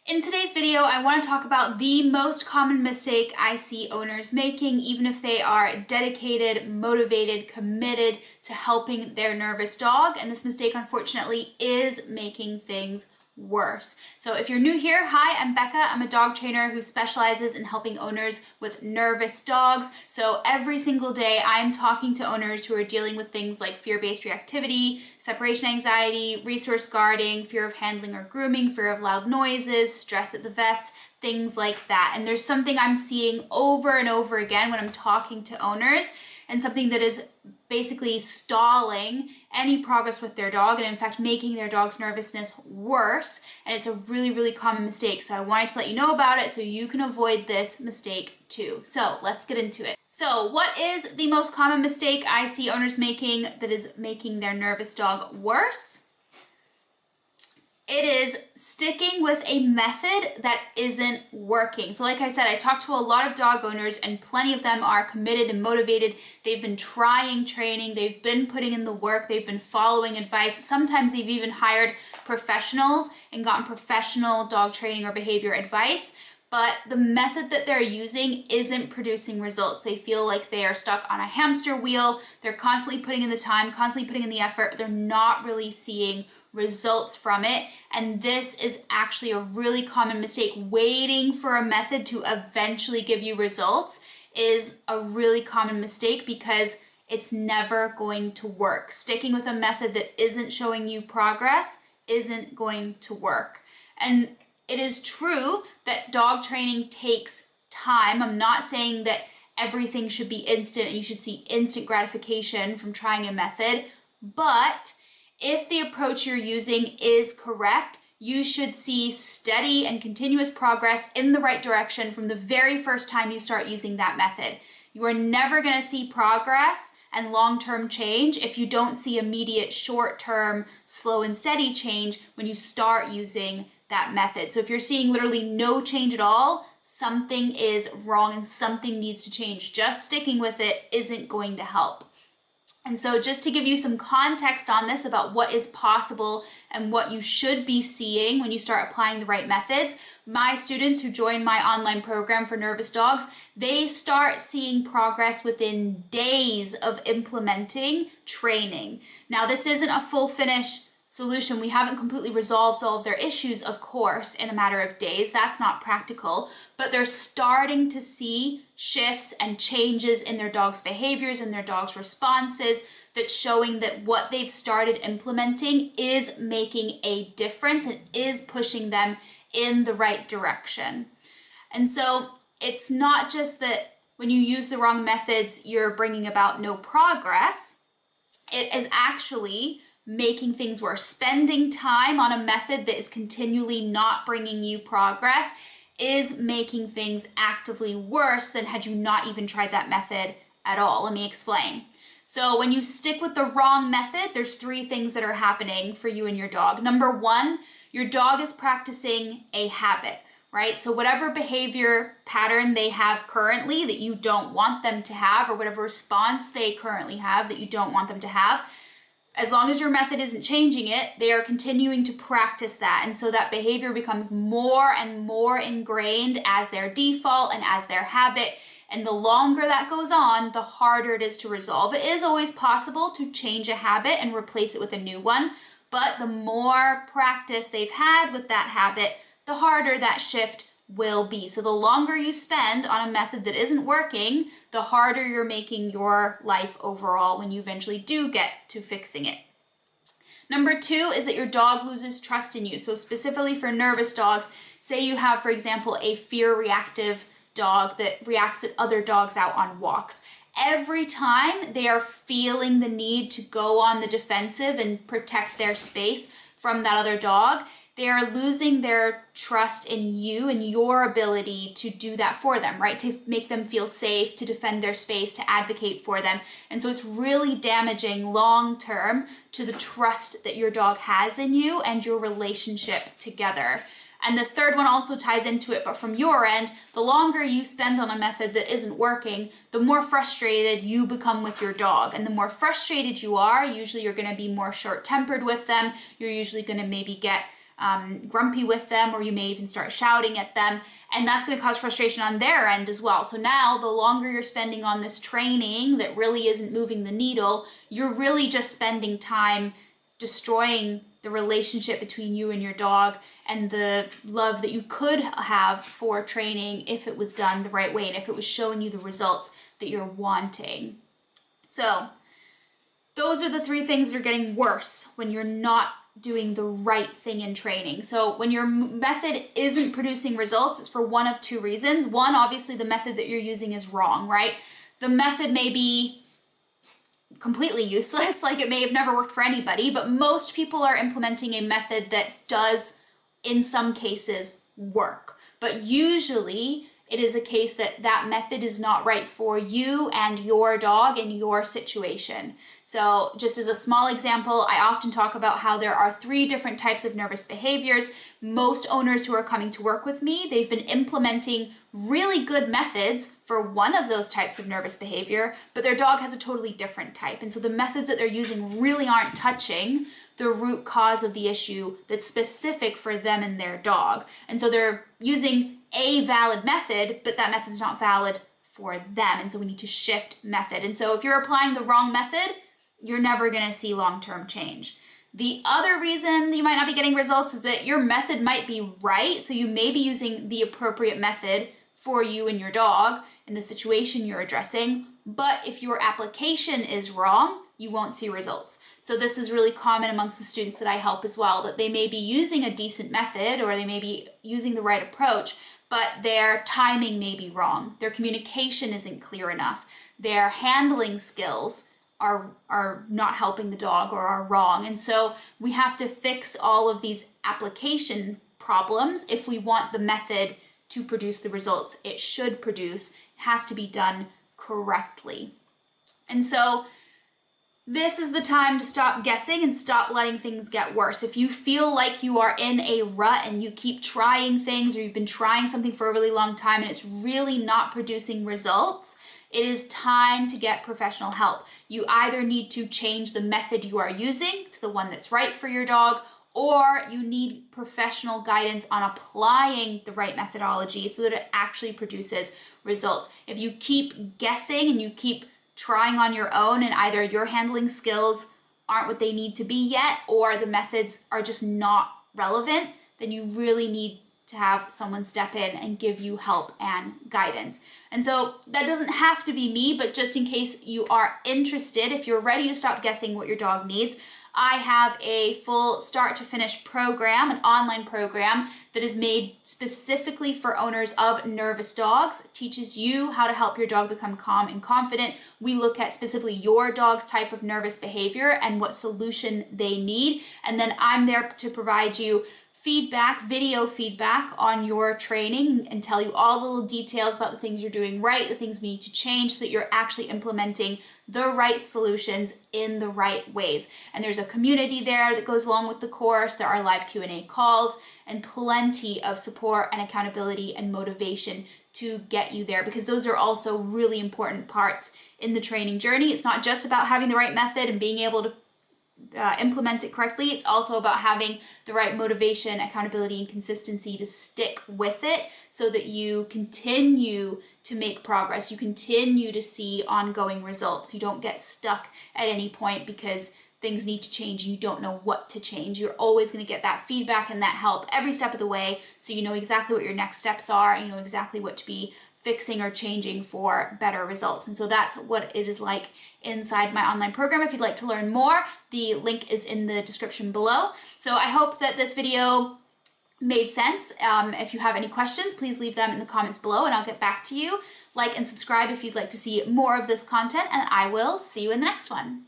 In today's video, I want to talk about the most common mistake I see owners making, even if they are dedicated, motivated, committed to helping their nervous dog. And this mistake, unfortunately, is making things worse. So if you're new here, hi, I'm Becca. I'm a dog trainer who specializes in helping owners with nervous dogs. So every single day I'm talking to owners who are dealing with things like fear-based reactivity, separation anxiety, resource guarding, fear of handling or grooming, fear of loud noises, stress at the vets, things like that. And there's something I'm seeing over and over again when I'm talking to owners, and something that is basically stalling any progress with their dog, and in fact making their dog's nervousness worse. And it's a really, really common mistake. So I wanted to let you know about it so you can avoid this mistake too. So let's get into it. So what is the most common mistake I see owners making that is making their nervous dog worse? It is sticking with a method that isn't working. So like I said, I talked to a lot of dog owners and plenty of them are committed and motivated. They've been trying training, they've been putting in the work, they've been following advice. Sometimes they've even hired professionals and gotten professional dog training or behavior advice. But the method that they're using isn't producing results. They feel like they are stuck on a hamster wheel. They're constantly putting in the time, constantly putting in the effort, but they're not really seeing results from it. And this is actually a really common mistake. Waiting for a method to eventually give you results is a really common mistake because it's never going to work. Sticking with a method that isn't showing you progress isn't going to work. And it is true that dog training takes time. I'm not saying that everything should be instant and you should see instant gratification from trying a method, but if the approach you're using is correct, you should see steady and continuous progress in the right direction from the very first time you start using that method. You are never going to see progress and long-term change if you don't see immediate short-term, slow and steady change when you start using that method. So if you're seeing literally no change at all, something is wrong and something needs to change. Just sticking with it isn't going to help. And so just to give you some context on this about what is possible and what you should be seeing when you start applying the right methods, my students who join my online program for nervous dogs, they start seeing progress within days of implementing training. Now, this isn't a full finish solution. We haven't completely resolved all of their issues, of course, in a matter of days. That's not practical, but they're starting to see shifts and changes in their dog's behaviors and their dog's responses that's showing that what they've started implementing is making a difference and is pushing them in the right direction. And so it's not just that when you use the wrong methods, you're bringing about no progress. It is actually making things worse. Spending time on a method that is continually not bringing you progress is making things actively worse than had you not even tried that method at all. Let me explain. So when you stick with the wrong method, there's three things that are happening for you and your dog. Number one, your dog is practicing a habit, right? So whatever behavior pattern they have currently that you don't want them to have, or whatever response they currently have that you don't want them to have, as long as your method isn't changing it, they are continuing to practice that. And so that behavior becomes more and more ingrained as their default and as their habit. And the longer that goes on, the harder it is to resolve. It is always possible to change a habit and replace it with a new one, but the more practice they've had with that habit, the harder that shift will be. So the longer you spend on a method that isn't working, the harder you're making your life overall when you eventually do get to fixing it. Number two is that your dog loses trust in you. So specifically for nervous dogs, say you have, for example, a fear reactive dog that reacts at other dogs out on walks. Every time they are feeling the need to go on the defensive and protect their space from that other dog, they are losing their trust in you and your ability to do that for them, right? To make them feel safe, to defend their space, to advocate for them. And so it's really damaging long-term to the trust that your dog has in you and your relationship together. And this third one also ties into it, but from your end, the longer you spend on a method that isn't working, the more frustrated you become with your dog. And the more frustrated you are, usually you're going to be more short-tempered with them. You're usually going to maybe get grumpy with them, or you may even start shouting at them, and that's going to cause frustration on their end as well. So now the longer you're spending on this training that really isn't moving the needle, you're really just spending time destroying the relationship between you and your dog and the love that you could have for training if it was done the right way and if it was showing you the results that you're wanting. So those are the 3 things that are getting worse when you're not doing the right thing in training. So when your method isn't producing results, it's for one of 2 reasons. One, obviously the method that you're using is wrong, right? The method may be completely useless, like it may have never worked for anybody, but most people are implementing a method that does, in some cases, work. But usually it is a case that that method is not right for you and your dog and your situation. So just as a small example, I often talk about how there are 3 different types of nervous behaviors. Most owners who are coming to work with me, they've been implementing really good methods for one of those types of nervous behavior, but their dog has a totally different type. And so the methods that they're using really aren't touching the root cause of the issue that's specific for them and their dog. And so they're using a valid method, but that method's not valid for them. And so we need to shift method. And so if you're applying the wrong method, you're never going to see long-term change. The other reason you might not be getting results is that your method might be right. So you may be using the appropriate method for you and your dog in the situation you're addressing, but if your application is wrong, you won't see results. So this is really common amongst the students that I help as well, that they may be using a decent method or they may be using the right approach, but their timing may be wrong. Their communication isn't clear enough. Their handling skills are not helping the dog or are wrong. And so we have to fix all of these application problems if we want the method to produce the results it should produce. It has to be done correctly. And so this is the time to stop guessing and stop letting things get worse. If you feel like you are in a rut and you keep trying things, or you've been trying something for a really long time and it's really not producing results, it is time to get professional help. You either need to change the method you are using to the one that's right for your dog, or you need professional guidance on applying the right methodology so that it actually produces results. If you keep guessing and you keep trying on your own and either your handling skills aren't what they need to be yet or the methods are just not relevant, then you really need to have someone step in and give you help and guidance. And so that doesn't have to be me, but just in case you are interested, if you're ready to stop guessing what your dog needs, I have a full start to finish program, an online program that is made specifically for owners of nervous dogs. It teaches you how to help your dog become calm and confident. We look at specifically your dog's type of nervous behavior and what solution they need. And then I'm there to provide you feedback, video feedback on your training and tell you all the little details about the things you're doing right, the things we need to change so that you're actually implementing the right solutions in the right ways. And there's a community there that goes along with the course. There are live Q&A calls and plenty of support and accountability and motivation to get you there, because those are also really important parts in the training journey. It's not just about having the right method and being able to implement it correctly. It's also about having the right motivation, accountability, and consistency to stick with it so that you continue to make progress. You continue to see ongoing results. You don't get stuck at any point because things need to change and you don't know what to change. You're always going to get that feedback and that help every step of the way, so you know exactly what your next steps are and you know exactly what to be fixing or changing for better results. And so that's what it is like inside my online program. If you'd like to learn more, the link is in the description below. So I hope that this video made sense. If you have any questions, please leave them in the comments below and I'll get back to you. Like and subscribe if you'd like to see more of this content, and I will see you in the next one.